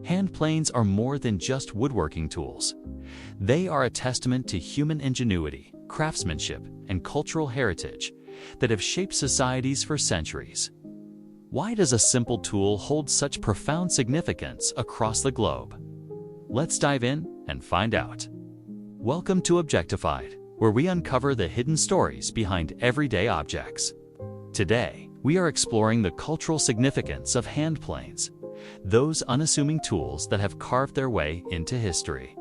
hand planes are more than just woodworking tools. They are a testament to human ingenuity, craftsmanship, and cultural heritage that have shaped societies for centuries. Why does a simple tool hold such profound significance across the globe? Let's dive in and find out. Welcome to Objectified, where we uncover the hidden stories behind everyday objects. Today, we are exploring the cultural significance of hand planes, those unassuming tools that have carved their way into history.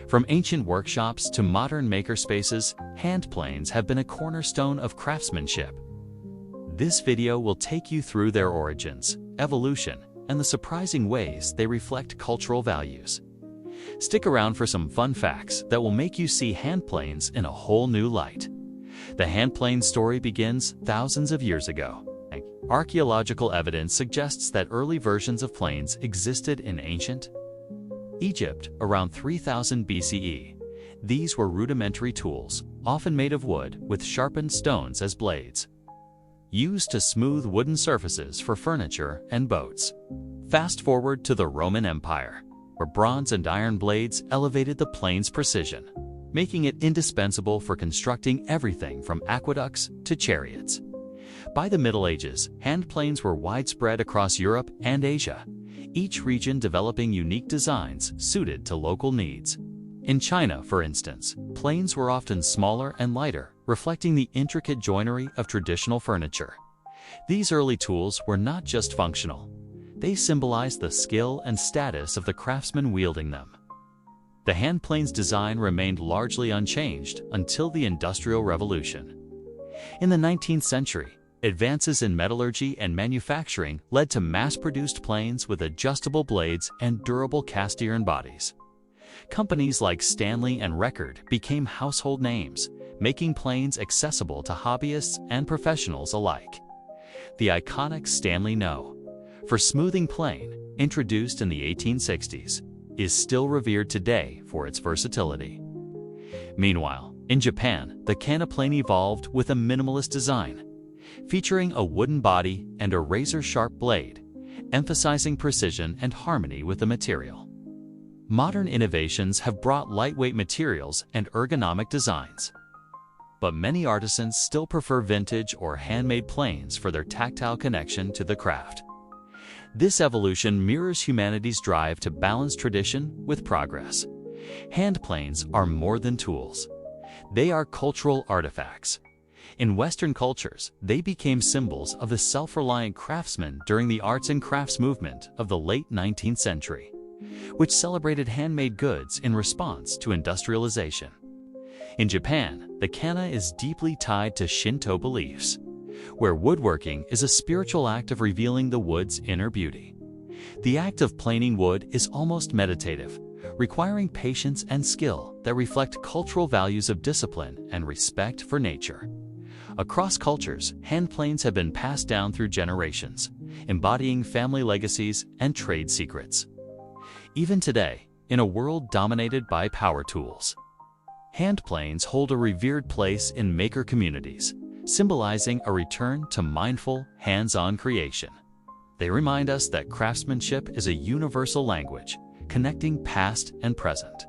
From ancient workshops to modern makerspaces, hand planes have been a cornerstone of craftsmanship. This video will take you through their origins, evolution, and the surprising ways they reflect cultural values. Stick around for some fun facts that will make you see hand planes in a whole new light. The hand plane story begins thousands of years ago. Archaeological evidence suggests that early versions of planes existed in ancient Egypt around 3000 BCE. These were rudimentary tools, often made of wood with sharpened stones as blades, used to smooth wooden surfaces for furniture and boats. Fast forward to the Roman Empire, where bronze and iron blades elevated the plane's precision, making it indispensable for constructing everything from aqueducts to chariots. By the Middle Ages, hand planes were widespread across Europe and Asia, each region developing unique designs suited to local needs. In China, for instance, planes were often smaller and lighter, reflecting the intricate joinery of traditional furniture. These early tools were not just functional. They symbolized the skill and status of the craftsman wielding them. The hand plane's design remained largely unchanged until the Industrial Revolution. In the 19th century, advances in metallurgy and manufacturing led to mass-produced planes with adjustable blades and durable cast-iron bodies. Companies like Stanley and Record became household names, making planes accessible to hobbyists and professionals alike. The iconic Stanley No. for smoothing plane, introduced in the 1860s, is still revered today for its versatility. Meanwhile, in Japan, the kana plane evolved with a minimalist design, featuring a wooden body and a razor-sharp blade, emphasizing precision and harmony with the material. Modern innovations have brought lightweight materials and ergonomic designs, but many artisans still prefer vintage or handmade planes for their tactile connection to the craft. This evolution mirrors humanity's drive to balance tradition with progress. Hand planes are more than tools. They are cultural artifacts. In Western cultures, they became symbols of the self-reliant craftsman during the arts and crafts movement of the late 19th century, which celebrated handmade goods in response to industrialization. In Japan, the kana is deeply tied to Shinto beliefs, where woodworking is a spiritual act of revealing the wood's inner beauty. The act of planing wood is almost meditative, requiring patience and skill that reflect cultural values of discipline and respect for nature. Across cultures, hand planes have been passed down through generations, embodying family legacies and trade secrets. Even today, in a world dominated by power tools, hand planes hold a revered place in maker communities, symbolizing a return to mindful, hands-on creation. They remind us that craftsmanship is a universal language, connecting past and present.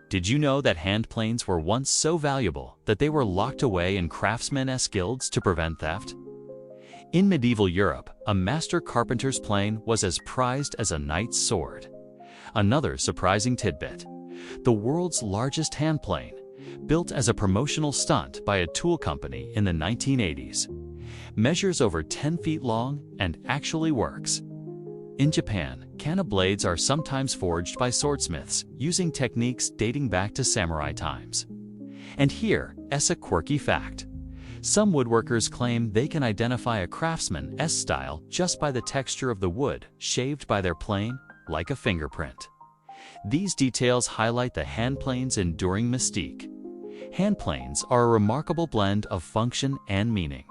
Did you know that hand planes were once so valuable that they were locked away in craftsmen's guilds to prevent theft? In medieval Europe, a master carpenter's plane was as prized as a knight's sword. Another surprising tidbit: the world's largest hand plane, built as a promotional stunt by a tool company in the 1980s, measures over 10 feet long and actually works. In Japan, kana blades are sometimes forged by swordsmiths using techniques dating back to samurai times. And here is a quirky fact. Some woodworkers claim they can identify a craftsman's style just by the texture of the wood shaved by their plane, like a fingerprint. These details highlight the hand plane's enduring mystique. Hand planes are a remarkable blend of function and meaning.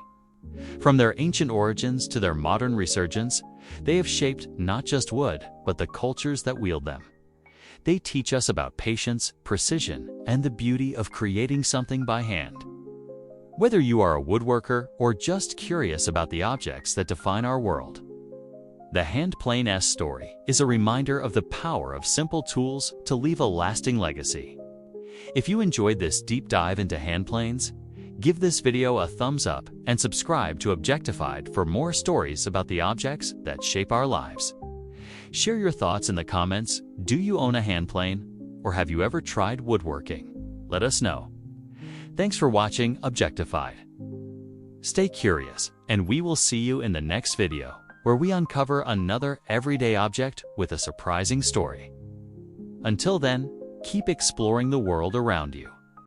From their ancient origins to their modern resurgence, they have shaped not just wood, but the cultures that wield them. They teach us about patience, precision, and the beauty of creating something by hand. Whether you are a woodworker or just curious about the objects that define our world, The hand plane's story is a reminder of the power of simple tools to leave a lasting legacy. If you enjoyed this deep dive into hand planes, give this video a thumbs up and subscribe to Objectified for more stories about the objects that shape our lives. Share your thoughts in the comments. Do you own a hand plane? Or have you ever tried woodworking? Let us know. Thanks for watching Objectified. Stay curious, and we will see you in the next video, where we uncover another everyday object with a surprising story. Until then, keep exploring the world around you.